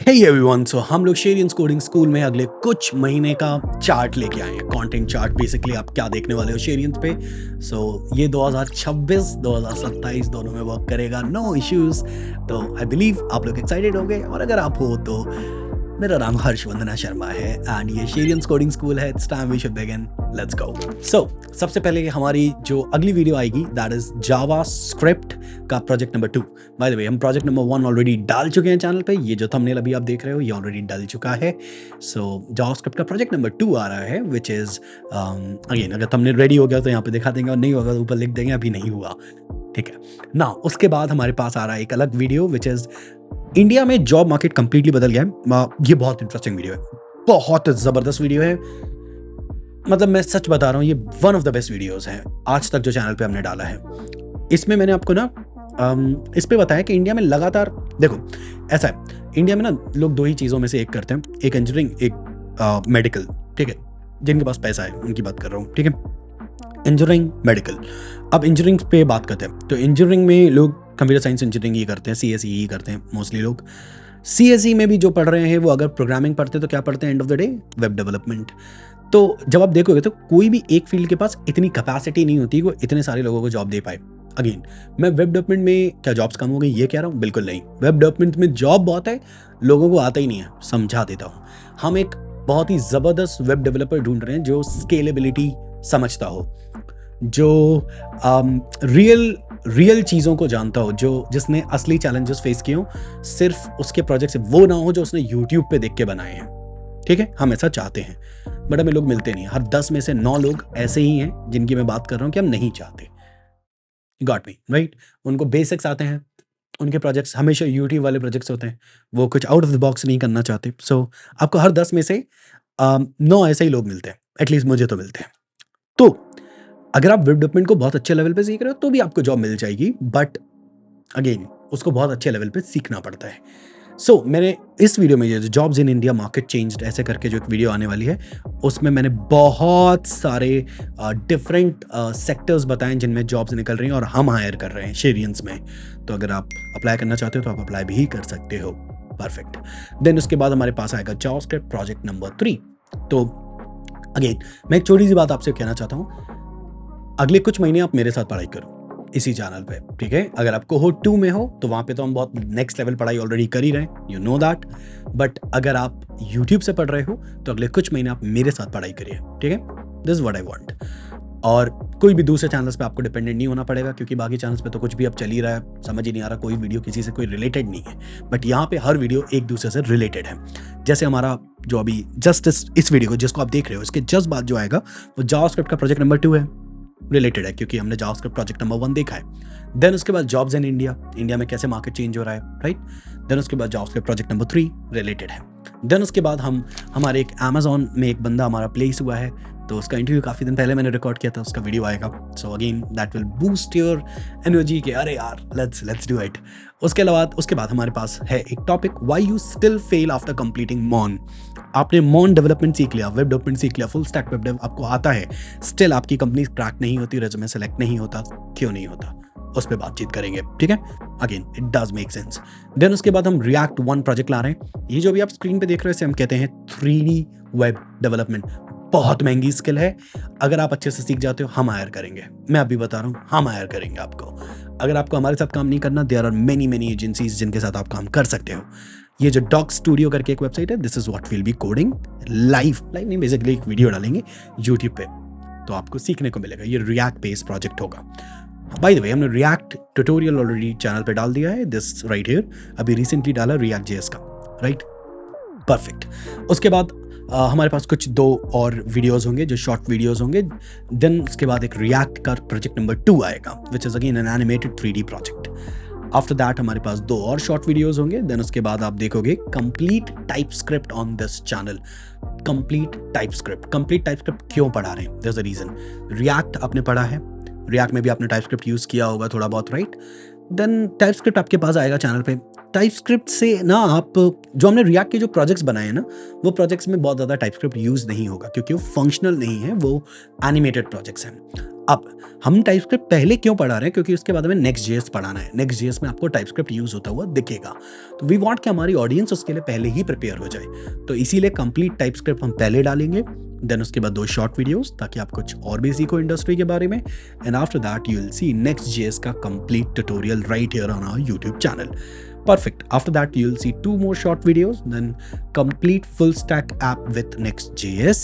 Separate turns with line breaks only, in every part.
Hey everyone, सो हम लोग शेरियंस coding school में अगले कुछ महीने का चार्ट लेके आए हैं। कंटेंट चार्ट बेसिकली आप क्या देखने वाले हो शेरियंस पे। ये 2026 2027 दोनों में वर्क करेगा, नो इश्यूज। तो आई बिलीव आप लोग एक्साइटेड हो गए, और अगर आप हो तो मेरा नाम हर्षवंदना शर्मा है एंड ये शेरियंस कोडिंग स्कूल है। It's time we should begin, let's go. सबसे पहले हमारी जो अगली वीडियो आएगी दैट इज जावा स्क्रिप्ट का project number 2। By the way, हम प्रोजेक्ट नंबर 1 ऑलरेडी डाल चुके हैं चैनल पे। ये जो थंबनेल अभी आप देख रहे हो ये ऑलरेडी डल चुका है। जावा स्क्रिप्ट का प्रोजेक्ट नंबर 2 आ रहा है, विच इज अगेन, अगर थंबनेल रेडी हो गया तो यहाँ पे दिखा देंगे, और नहीं होगा तो ऊपर लिख देंगे अभी नहीं हुआ। ठीक है ना। उसके बाद हमारे पास आ रहा है एक अलग वीडियो विच इज इंडिया में जॉब मार्केट कंप्लीटली बदल गया है। ये बहुत इंटरेस्टिंग वीडियो है, बहुत जबरदस्त वीडियो है। मतलब मैं सच बता रहा हूँ, ये one of the best videos है आज तक जो चैनल पे हमने डाला है। इसमें मैंने आपको ना इस पे बताया कि इंडिया में लगातार, देखो ऐसा है, इंडिया में ना लोग दो ही चीज़ों में से एक करते हैं, एक इंजीनियरिंग, एक मेडिकल। ठीक है, जिनके पास पैसा है उनकी बात कर रहा हूँ। ठीक है, इंजीनियरिंग, मेडिकल। अब इंजीनियरिंग पे बात करते हैं तो इंजीनियरिंग में लोग कंप्यूटर साइंस इंजीनियरिंग ही करते हैं, CSE ही करते हैं मोस्टली लोग। CSE में भी जो पढ़ रहे हैं वो अगर प्रोग्रामिंग पढ़ते हैं तो क्या पढ़ते हैं end of the day? Web development. तो जब आप देखोगे तो कोई भी एक फील्ड के पास इतनी कैपेसिटी नहीं होती कि वो इतने सारे लोगों को जॉब दे पाए। अगेन, मैं वेब डेवलपमेंट में क्या जॉब्स कम हो गई ये कह रहा हूँ? बिल्कुल नहीं। वेब डेवलपमेंट में जॉब बहुत है, लोगों को आता ही नहीं है। समझा देता हूँ, हम एक बहुत ही ज़बरदस्त वेब डेवलपर ढूंढ रहे हैं जो स्केलेबिलिटी समझता हो, जो रियल चीज़ों को जानता हो, जो जिसने असली चैलेंजेस फेस किए हो, सिर्फ उसके प्रोजेक्ट से वो ना हो जो उसने यूट्यूब पे देख के बनाए हैं। ठीक है, हम ऐसा चाहते हैं, बट हमें लोग मिलते नहीं। हर 10 में से 9 लोग ऐसे ही हैं जिनकी मैं बात कर रहा हूँ कि हम नहीं चाहते। Got me right? उनको बेसिक्स आते हैं, उनके प्रोजेक्ट्स हमेशा यूट्यूब वाले प्रोजेक्ट्स होते हैं, वो कुछ आउट ऑफ द बॉक्स नहीं करना चाहते। आपको हर 10 में से 9 ऐसे ही लोग मिलते हैं, एटलीस्ट मुझे तो मिलते हैं। तो अगर आप वेब डेवलपमेंट को बहुत अच्छे लेवल पे सीख रहे हो तो भी आपको जॉब मिल जाएगी, बट अगेन उसको बहुत अच्छे लेवल पे सीखना पड़ता है। मैंने इस वीडियो में, ये जो jobs in India market changed ऐसे करके जो एक वीडियो आने वाली है, उसमें मैंने बहुत सारे डिफरेंट सेक्टर्स बताए जिनमें जॉब्स निकल रही हैं और हम हायर कर रहे हैं शेरियंस में। तो अगर आप अप्लाई करना चाहते हो तो आप अप्लाई भी कर सकते हो। परफेक्ट। देन उसके बाद हमारे पास आएगा जावास्क्रिप्ट प्रोजेक्ट नंबर 3। तो अगेन मैं एक छोटी सी बात आपसे कहना चाहता हूँ, अगले कुछ महीने आप मेरे साथ पढ़ाई करो इसी चैनल पे। ठीक है, अगर आप कोहोर्ट 2 में हो तो वहाँ पे तो हम बहुत नेक्स्ट लेवल पढ़ाई ऑलरेडी कर ही रहे हैं, यू नो दैट। बट अगर आप यूट्यूब से पढ़ रहे हो तो अगले कुछ महीने आप मेरे साथ पढ़ाई करिए। ठीक है, दिस व्हाट आई वांट। और कोई भी दूसरे चैनल्स पे आपको डिपेंडेंट नहीं होना पड़ेगा, क्योंकि बाकी चैनल्स पे तो कुछ भी अब चल ही रहा है, समझ ही नहीं आ रहा, कोई वीडियो किसी से कोई रिलेटेड नहीं है। बट यहाँ पे हर वीडियो एक दूसरे से रिलेटेड है। जैसे हमारा जो अभी जस्ट इस वीडियो को जिसको आप देख रहे हो, इसके जस्ट बाद जो आएगा वो जावास्क्रिप्ट का प्रोजेक्ट नंबर 2 है, रिलेटेड है क्योंकि हमने जावास्क्रिप्ट प्रोजेक्ट नंबर 1 देखा है। देन उसके बाद जॉब्स इन इंडिया में कैसे मार्केट चेंज हो रहा है, राइट। देन उसके बाद जावास्क्रिप्ट प्रोजेक्ट नंबर 3 रिलेटेड है। देन उसके बाद हमारे एक अमेजॉन में एक बंदा हमारा प्लेस हुआ है, तो उसका इंटरव्यू काफ़ी दिन पहले मैंने रिकॉर्ड किया था, उसका वीडियो आएगा। Again that will boost your energy के अरे यार लेट्स डू इट। उसके बाद हमारे पास है एक topic, why you still fail after completing मॉन। आपने मॉन डेवलपमेंट सीख लिया, वेब डेवलपमेंट सीख लिया, फुल स्टैक वेब डेव आपको आता है, स्टिल आपकी कंपनी क्रैक नहीं होती, रेज्यूमे सेलेक्ट नहीं होता, क्यों नहीं होता, उस पर बातचीत करेंगे। ठीक है, again it does make sense. Then उसके बाद हम रिएक्ट 1 प्रोजेक्ट ला रहे हैं। ये जो भी आप स्क्रीन पे देख रहे हो इसे हम कहते हैं 3D वेब डेवलपमेंट। बहुत महंगी स्किल है, अगर आप अच्छे से सीख जाते हो हम हायर करेंगे। मैं अभी बता रहा हूँ, हम हायर करेंगे आपको। अगर आपको हमारे साथ काम नहीं करना, देयर आर मेनी एजेंसीज जिनके साथ आप काम कर सकते हो। ये जो डॉक स्टूडियो करके एक वेबसाइट है, this is what will be coding live नहीं, बेसिकली एक वीडियो डालेंगे यूट्यूब पे तो आपको सीखने को मिलेगा। ये रिएक्ट बेस्ड प्रोजेक्ट होगा। बाय द वे, हमने रिएक्ट ट्यूटोरियल ऑलरेडी चैनल पे डाल दिया है, दिस राइट हियर, अभी रिसेंटली डाला रिएक्ट जेएस का, राइट। परफेक्ट। उसके बाद हमारे पास कुछ 2 और वीडियोस होंगे जो शॉर्ट वीडियोस होंगे। देन उसके बाद एक रिएक्ट का प्रोजेक्ट नंबर 2 आएगा, which is again an animated 3D project. After that हमारे पास 2 और शॉर्ट वीडियोस होंगे। देन उसके बाद आप देखोगे complete TypeScript on this channel. Complete TypeScript क्यों पढ़ा रहे हैं? There is a reason. React आपने पढ़ा है, रिएक्ट में भी आपने टाइपस्क्रिप्ट यूज किया होगा थोड़ा बहुत, राइट। देन टाइपस्क्रिप्ट आपके पास आएगा चैनल पे, टाइपस्क्रिप्ट से ना आप जो हमने रिएक्ट के जो प्रोजेक्ट्स बनाए हैं ना, वो प्रोजेक्ट्स में बहुत ज़्यादा टाइपस्क्रिप्ट यूज़ नहीं होगा क्योंकि वो फंक्शनल नहीं है, वो एनिमेटेड प्रोजेक्ट्स हैं। अब हम टाइपस्क्रिप्ट पहले क्यों पढ़ा रहे हैं, क्योंकि उसके बाद हमें नेक्स्ट जेएस पढ़ाना है। नेक्स्ट जेएस में आपको टाइपस्क्रिप्ट यूज़ होता हुआ दिखेगा, तो वी वांट कि हमारी ऑडियंस उसके लिए पहले ही प्रिपेयर हो जाए। तो इसीलिए कंप्लीट टाइपस्क्रिप्ट हम पहले डालेंगे, देन उसके बाद 2 शॉर्ट वीडियोस, ताकि आप कुछ और भी सीखो इंडस्ट्री के बारे में। And after that you will see Next JS का complete tutorial right here on our YouTube channel. Perfect. After that, you'll see 2 more short videos, then complete full stack app with Next.js.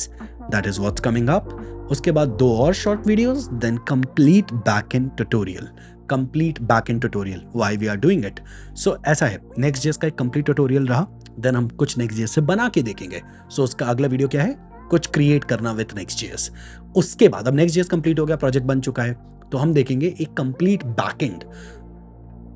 That is what's coming up. उसके बाद 2 और short videos, then complete backend tutorial. Complete backend tutorial. Why we are doing it? So ऐसा है, Next.js का एक complete tutorial रहा, then हम कुछ Next.js से बना के देखेंगे. So उसका अगला वीडियो क्या है? कुछ क्रिएट करना विथ Next.js. उसके बाद अब Next.js कंप्लीट हो गया, प्रोजेक्ट बन चुका है, तो हम देखेंगे एक कंप्लीट बैकएंड।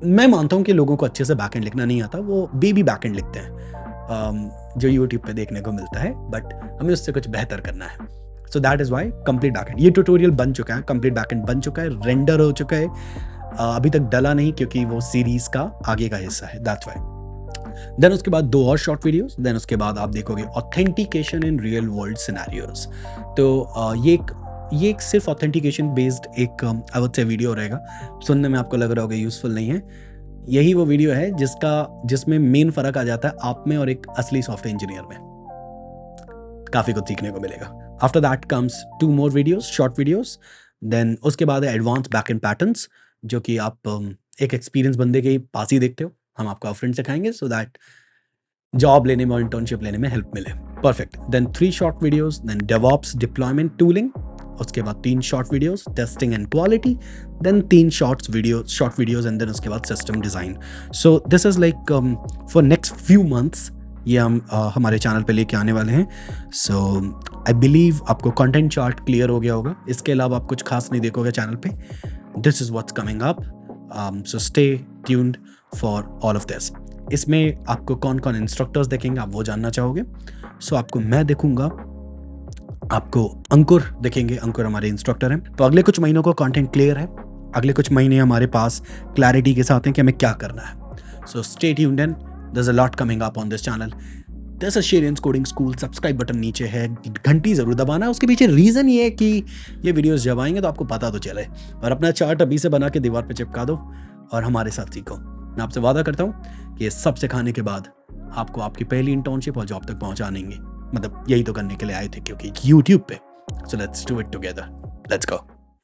मैं मानता हूं कि लोगों को अच्छे से बैकएंड लिखना नहीं आता, वो बेबी बैकएंड लिखते हैं जो यूट्यूब पे देखने को मिलता है, बट हमें उससे कुछ बेहतर करना है। So that is why complete backend. ये ट्यूटोरियल बन चुका है, कंप्लीट बैकएंड बन चुका है, रेंडर हो चुका है, अभी तक डला नहीं क्योंकि वो सीरीज का आगे का हिस्सा है, दैट्स वाई। देन उसके बाद 2 और शॉर्ट वीडियोस, देन उसके बाद आप देखोगे authentication in real world scenarios. तो ये एक सिर्फ ऑथेंटिकेशन बेस्ड एक आई वुड से वीडियो रहेगा। सुनने में आपको लग रहा होगा यूजफुल नहीं है, यही वो वीडियो है जिसमें मेन फर्क आ जाता है आप में और एक असली सॉफ्टवेयर इंजीनियर में। काफी कुछ सीखने को मिलेगा। After that comes 2 more videos, short videos, then उसके बाद है एडवांस बैकएंड पैटर्न्स, जो कि आप एक एक्सपीरियंस बंदे के पास ही देखते हो, हम आपको फ्रेंड सिखाएंगे सो दैट जॉब लेने में और इंटर्नशिप लेने में हेल्प मिले। Perfect. Then 3 short videos, then DevOps deployment tooling, उसके बाद 3 short videos, testing and quality, then 3 short videos and then उसके बाद system design. So this is like for next few months ये हम हमारे चैनल पे लेके आने वाले हैं। सो आई बिलीव आपको कंटेंट चार्ट क्लियर हो गया होगा, इसके अलावा आप कुछ खास नहीं देखोगे चैनल पे। This is what's coming up, so stay tuned for all of this. इसमें आपको कौन कौन इंस्ट्रक्टर्स देखेंगे आप वो जानना चाहोगे। सो आपको मैं देखूंगा, आपको अंकुर देखेंगे, अंकुर हमारे इंस्ट्रक्टर हैं। तो अगले कुछ महीनों को कंटेंट क्लियर है, अगले कुछ महीने हमारे पास क्लैरिटी के साथ हैं कि हमें क्या करना है। So stay tuned in, there is a lot coming up on this channel. This is Sheryians coding school. Subscribe button नीचे है, घंटी जरूर दबाना है। उसके पीछे रीजन ये है कि ये वीडियोस जब आएंगे तो आपको पता तो चले, और अपना चार्ट अभी से बना के दीवार पे चिपका दो और हमारे साथ सीखो। मैं आपसे वादा करता हूँ कि ये सब सिखाने के बाद आपको आपकी पहली इंटर्नशिप और जॉब तक पहुंचानेंगे। मतलब यही तो करने के लिए आए थे क्योंकि यूट्यूब पे। So let's do it together, let's go.